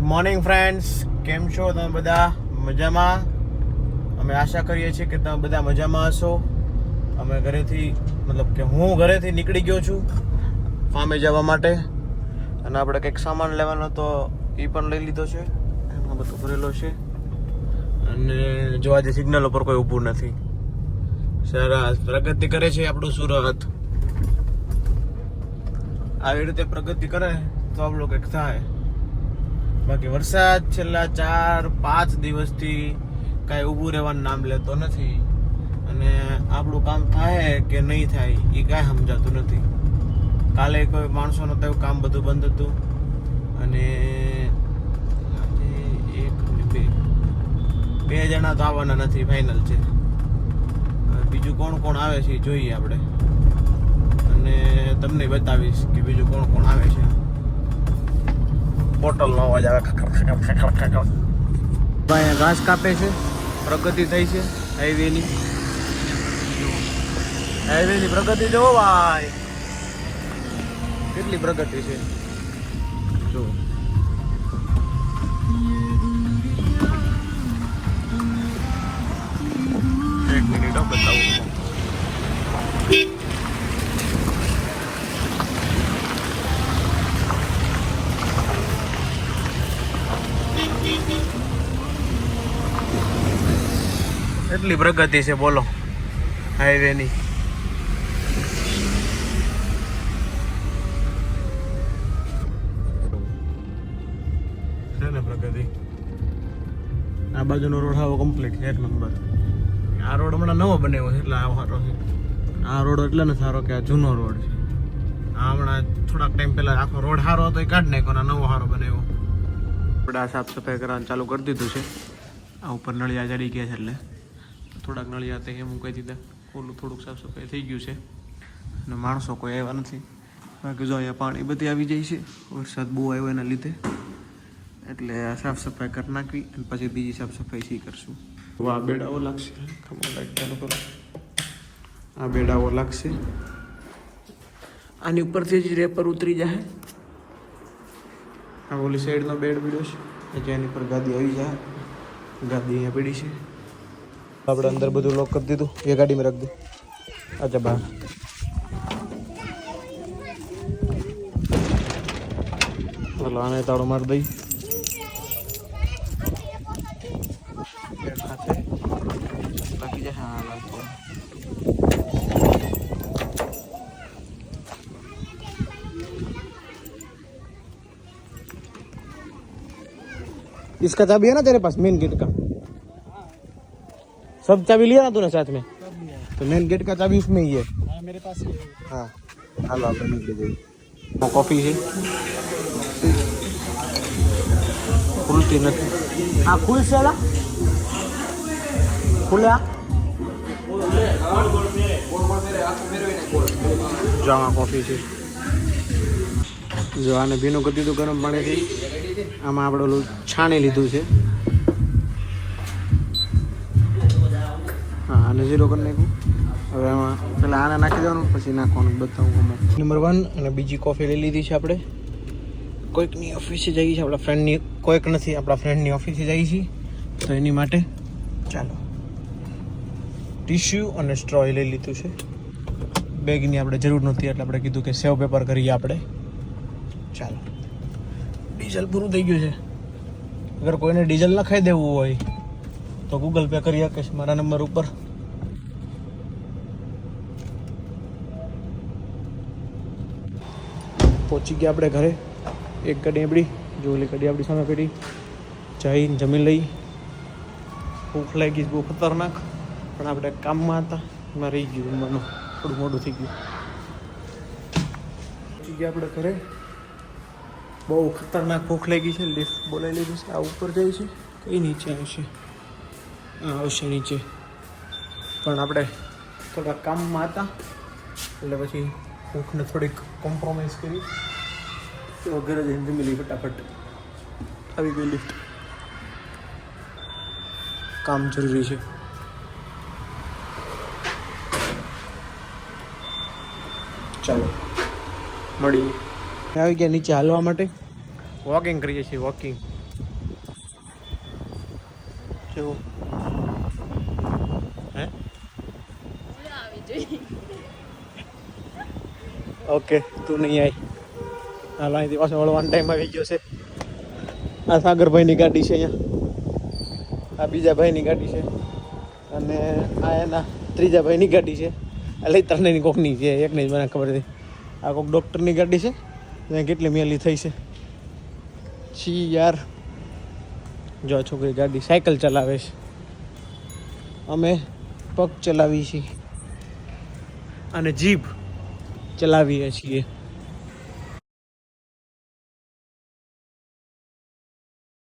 Morning friends, કેમ છો તમે બધા? મજામાં? અમે આશા કરીએ છીએ કે તમે બધા મજામાં હશો. અમે ઘરેથી મતલબ કે હું ઘરેથી નીકળી ગયો છું ફાર્મે જવા માટે, અને આપણે કંઈક સામાન લેવાનો તો એ પણ લઈ લીધો છે. એમાં બધું ભરેલો છે. અને જો આજે સિગ્નલ ઉપર કોઈ ઊભું નથી. સરસ પ્રગતિ કરે છે આપણું સુરત. આવી રીતે પ્રગતિ કરે તો આપણું કંઈક થાય. બાકી વરસાદ છેલ્લા 4-5 દિવસથી કાંઈ ઊભું રહેવાનું નામ લેતો નથી, અને આપણું કામ થાય કે નહીં થાય એ કાંઈ સમજાતું નથી. કાલે કોઈ માણસોનું તો કામ બધું બંધ હતું, અને બે જણા તો આવવાના નથી, ફાઇનલ છે. બીજું કોણ કોણ આવે છે એ જોઈએ આપણે, અને તમને બતાવીશ કે બીજું કોણ કોણ આવે છે. બોટલનો અવાજ આવે. અહીંયા ઘાસ કાપે છે, પ્રગતિ થઈ છે હાઈવેની પ્રગતિ. જો ભાઈ કેટલી પ્રગતિ છે જો. એક મિનિટ બતાવું. એટલી પ્રગતિ છે બોલો હાઈવેની. છે ને પ્રગતિ. આ બાજુનો રોડ આવો કમ્પ્લીટ છે, 1 નંબર. આ રોડ હમણાં નવો બનાવ્યો છે એટલે આવો સારો છે. આ રોડ એટલે ને સારો કે આ જૂનો રોડ છે. આ હમણાં થોડાક ટાઈમ પહેલા આખો રોડ સારો હતો એ કાઢી નાખ્યો, નવો સારો બનાવ્યો. આપણે આ સાફ સફાઈ કરવાનું ચાલુ કરી દીધું છે. આ ઉપર નળિયા ચડી ગયા છે એટલે થોડાક નળિયા તે મૂકી દીધા. ઓલું થોડુંક સાફ સફાઈ થઈ ગયું છે, અને માણસો કોઈ આવ્યા નથી. બાકી જો અહીંયા પાણી બધી આવી જાય છે, વરસાદ બહુ આવ્યો એના લીધે. એટલે આ સાફ સફાઈ કરી નાખવી અને પછી બીજી સાફ સફાઈ સી કરશું. આ બેડાઓ લાગશે, આ બેડાઓ લાગશે. આની ઉપરથી જ રેપર ઉતરી જાય. આ ઓલી સાઈડનો બેડ પીડ્યો છે, જેની પર ગાદી આવી જાય. ગાદી અહીંયા પડી છે. આપણે અંદર બધું લોક કરી દીધું. એ ગાડીમાં રાખી દે. અચ્છા બહાર ચાલો આને તાળો મારી દઈ. બાકી જાય. હા લાગશે. इसका चाबी है ना तेरे पास, मेन गेट का? सब चाबी लिया ना तूने साथ में? तो मेन गेट का चाबी उसमें ही है. हाँ मेरे पास ही है. हाँ हाल आप निकले जाइए. कॉफी है खुलती नहीं. हाँ खुल से ला खुले જા કોફી છે. જો આને ભીનું કરી દીધું ગરમ પાણીથી. આમાં આપણે ઓલું છાણી લીધું છે. હા આને 0 કરી નાખ્યું. હવે આમાં પહેલાં આને નાખી દેવાનું, પછી નાખવાનું બતાવું. નંબર 1 અને બીજી કોફી લઈ લીધી છે આપણે. કોઈકની ઓફિસે જઈએ છીએ, આપણા ફ્રેન્ડની. કોઈક નથી, આપણા ફ્રેન્ડની ઓફિસે જઈએ છીએ, તો એની માટે ચાલો ટીશ્યુ અને સ્ટ્રો લઈ લીધું છે. બેગની આપણે જરૂર નહોતી એટલે આપણે કીધું કે સેવ પેપર કરીએ આપણે. ચાલો ડીઝલ પૂરું થઈ ગયું છે. અગર કોઈને ડીઝલ નખાઈ દેવું હોય તો ગૂગલ પે કરી શકે છે મારા નંબર ઉપર. પહોંચી ગયા આપણે ઘરે. એક ગાડી આપણી, જો ઓલી ગાડી આપણી સામે પડી. જઈને જમી લઈ. ભૂખ લાગી બહુ ખતરનાક, પણ આપણે કામમાં હતા એમાં રહી ગયું જમવાનું. થોડું મોડું થઈ ગયું. પહોંચી ગયા આપણે ઘરે. બહુ ખતરનાક ભૂખ લાગી છે. લિફ્ટ બોલાવી લીધી છે. આ ઉપર જાય છે, કઈ નીચે આવશે? આવશે નીચે. પણ આપણે થોડા કામમાં હતા એટલે પછી ભૂખને થોડીક કોમ્પ્રોમાઇઝ કરી. તો ઘરે જઈને જમી લઈ ફટાફટ. આવી ગઈ લિફ્ટ. કામ જરૂરી છે. ચાલો મળીએ. આવી ગયા નીચે હાલવા માટે. વોકિંગ કરીએ છીએ, વોકિંગ. કેવું હે ઓકે તું નહીં આવી હાલ અહીંથી પાછો વળવાનો ટાઈમ આવી ગયો છે આ સાગરભાઈની ગાડી છે અહીંયા આ બીજા ભાઈની ગાડી છે અને આ એના ત્રીજા ભાઈની ગાડી છે આ લઈ ત્રણેયની કોકની છે એકને જ મને ખબર હતી આ કોક ડૉક્ટરની ગાડી છે ત્યાં કેટલી મેલી થઈ છે છી યાર જો આ છોકરી ગાડી સાયકલ ચલાવે છે અમે પગ ચલાવીએ છીએ અને જીભ ચલાવીએ છીએ